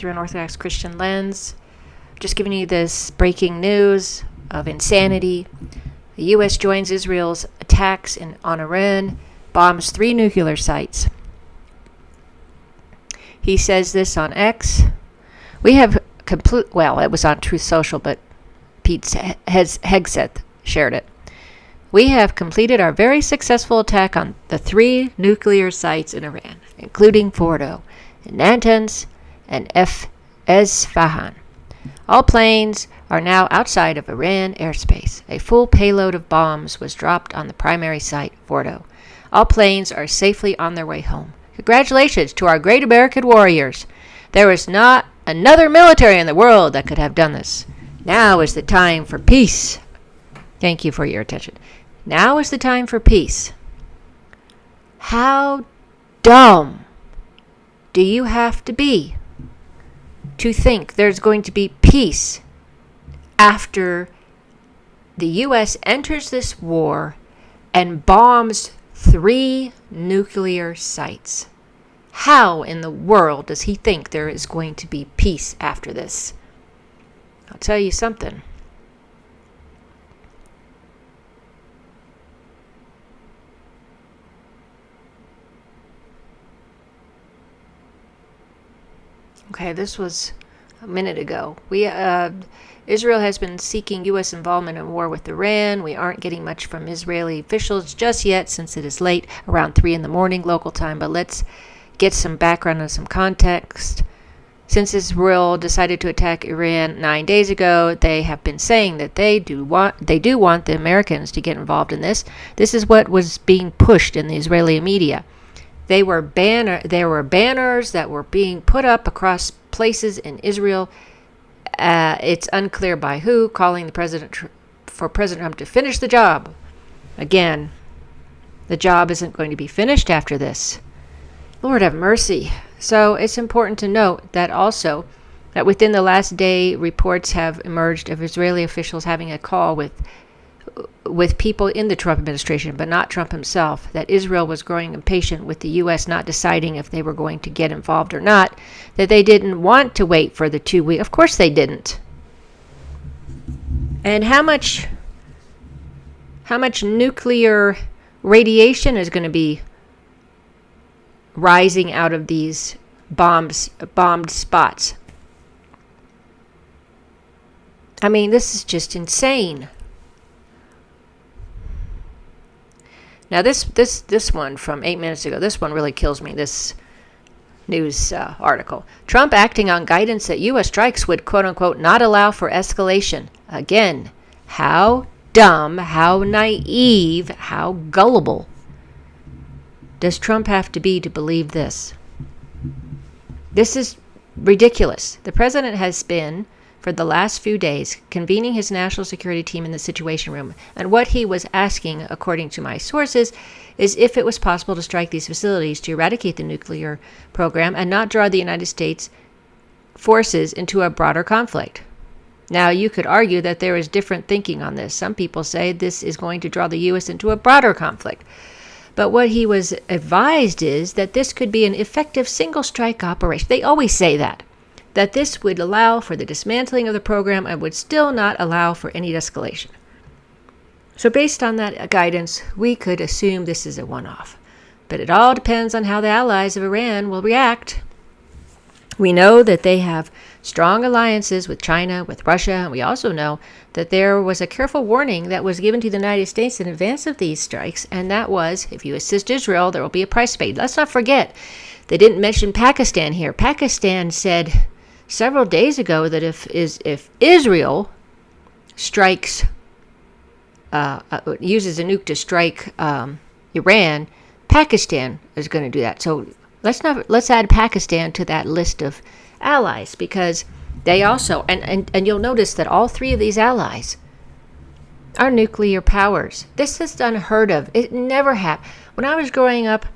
through an Orthodox Christian lens. Just giving you this breaking news of insanity. The U.S. joins Israel's attacks on Iran, bombs 3 nuclear sites. He says this on X. We have it was on Truth Social, but Pete Hegseth shared it. We have completed our very successful attack on the 3 nuclear sites in Iran, including Fordo, Natanz, and Esfahan. All planes are now outside of Iran airspace. A full payload of bombs was dropped on the primary site, Fordo. All planes are safely on their way home. Congratulations to our great American warriors. There is not another military in the world that could have done this. Now is the time for peace. Thank you for your attention. Now is the time for peace. How dumb do you have to be to think there's going to be peace after the U.S. enters this war and bombs 3 nuclear sites? How in the world does he think there is going to be peace after this? I'll tell you something. Okay, this was a minute ago. Israel has been seeking U.S. involvement in war with Iran. We aren't getting much from Israeli officials just yet, since it is late, around 3 a.m. local time. But let's get some background and some context. Since Israel decided to attack Iran 9 days ago, they have been saying that they do want the Americans to get involved in this. This is what was being pushed in the Israeli media. There were banners that were being put up across places in Israel. It's unclear by who, calling the President Trump to finish the job. Again, the job isn't going to be finished after this. Lord have mercy. So it's important to note that also that within the last day, reports have emerged of Israeli officials having a call with people in the Trump administration, but not Trump himself, that Israel was growing impatient with the U.S. not deciding if they were going to get involved or not, that they didn't want to wait for the 2 weeks. Of course they didn't. And how much nuclear radiation is going to be rising out of these bombed spots? I mean, this is just insane. Now, this one from 8 minutes ago, this one really kills me, this news article. Trump acting on guidance that U.S. strikes would, quote-unquote, not allow for escalation. Again, how dumb, how naive, how gullible does Trump have to be to believe this? This is ridiculous. The president has been, for the last few days, convening his national security team in the Situation Room. And what he was asking, according to my sources, is if it was possible to strike these facilities to eradicate the nuclear program and not draw the United States forces into a broader conflict. Now, you could argue that there is different thinking on this. Some people say this is going to draw the U.S. into a broader conflict. But what he was advised is that this could be an effective single-strike operation. They always say that this would allow for the dismantling of the program and would still not allow for any escalation. So based on that guidance, we could assume this is a one-off. But it all depends on how the allies of Iran will react. We know that they have strong alliances with China, with Russia, and we also know that there was a careful warning that was given to the United States in advance of these strikes, and that was, if you assist Israel, there will be a price paid. Let's not forget, they didn't mention Pakistan here. Pakistan said several days ago that if Israel strikes, uses a nuke to strike Iran, Pakistan is going to do that. So let's add Pakistan to that list of allies, because they also, and you'll notice that all 3 of these allies are nuclear powers. This is unheard of. It never happened. When I was growing up,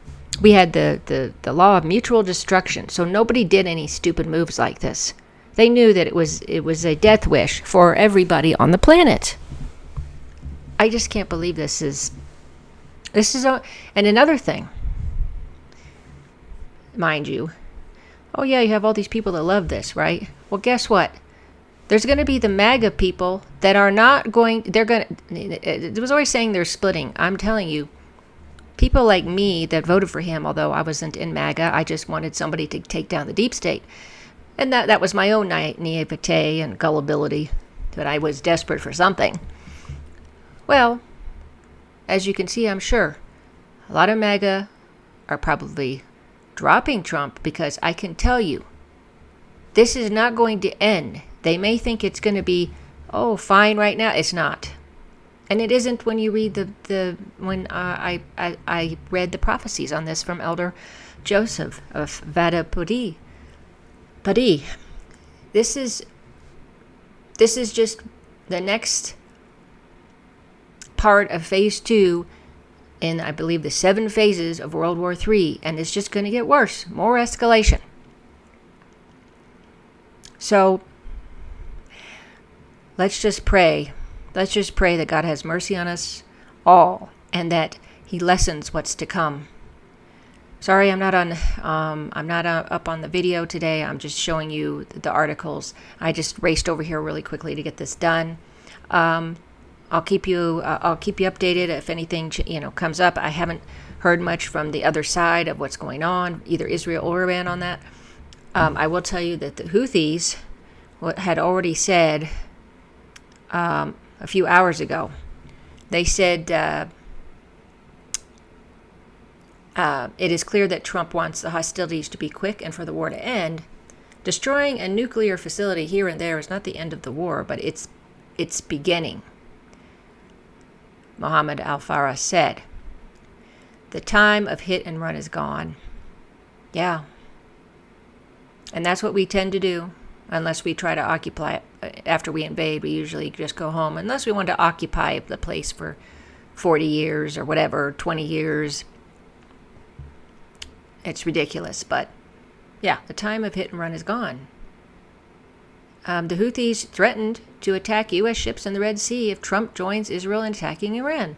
we had the law of mutual destruction, so nobody did any stupid moves like this. They knew that it was a death wish for everybody on the planet. I just can't believe this is and another thing, mind you, Oh, yeah, you have all these people that love this, right? Well, guess what? There's going to be the MAGA people that are not going, they're going to, it was always saying they're splitting. I'm telling you, people like me that voted for him, although I wasn't in MAGA, I just wanted somebody to take down the deep state. And that was my own naivete and gullibility, but I was desperate for something. Well, as you can see, I'm sure, a lot of MAGA are probably dropping Trump, because I can tell you, this is not going to end. They may think it's going to be, oh, fine right now. It's not. And it isn't when you read when I read the prophecies on this from Elder Joseph of Vadapudi. This is just the next part of phase 2 in, I believe, the 7 phases of World War III, and it's just going to get worse, more escalation. So let's just pray. Let's just pray that God has mercy on us all, and that He lessens what's to come. Sorry, I'm not up on the video today. I'm just showing you the articles. I just raced over here really quickly to get this done. I'll keep you updated if anything comes up. I haven't heard much from the other side of what's going on, either Israel or Iran, on that. I will tell you that the Houthis had already said a few hours ago. They said it is clear that Trump wants the hostilities to be quick and for the war to end. Destroying a nuclear facility here and there is not the end of the war, but it's beginning. Mohammed Al-Farah said, the time of hit and run is gone. Yeah. And that's what we tend to do, unless we try to occupy it. After we invade, we usually just go home, unless we want to occupy the place for 40 years or whatever, 20 years. It's ridiculous, but yeah, the time of hit and run is gone. The Houthis threatened to attack U.S. ships in the Red Sea if Trump joins Israel in attacking Iran.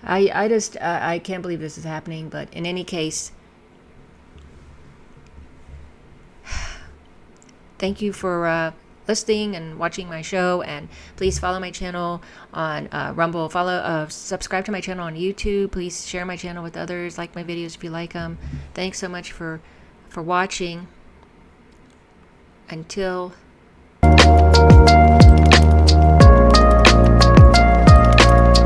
I can't believe this is happening, but in any case, thank you for listening and watching my show, and please follow my channel on Rumble. Subscribe to my channel on YouTube. Please share my channel with others. Like my videos if you like them. Thanks so much for watching. Until